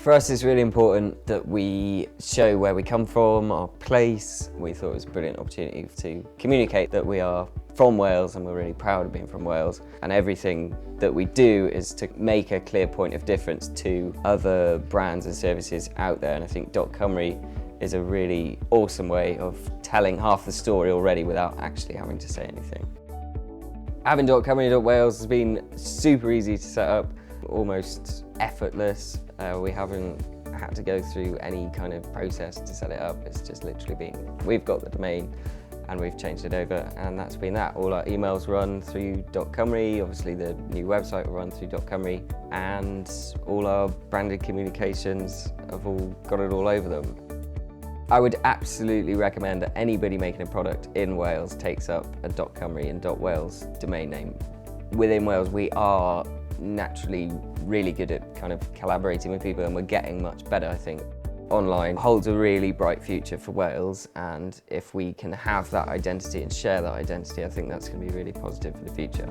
For us, it's really important that we show where we come from, our place. We thought it was a brilliant opportunity to communicate that we are from Wales and we're really proud of being from Wales. And everything that we do is to make a clear point of difference to other brands and services out there. And I think .cymru is a really awesome way of telling half the story already without actually having to say anything. Having .cymru.wales has been super easy to set up, almost effortless. We haven't had to go through any kind of process to set it up. It's just literally been, we've got the domain and we've changed it over, and that's been that. All our emails run through .cymru, obviously the new website will run through .cymru, and all our branded communications have all got it all over them. I would absolutely recommend that anybody making a product in Wales takes up a .cymru and .wales domain name. Within Wales, we are naturally really good at kind of collaborating with people, and we're getting much better, I think. Online holds a really bright future for Wales, and if we can have that identity and share that identity, I think that's going to be really positive for the future.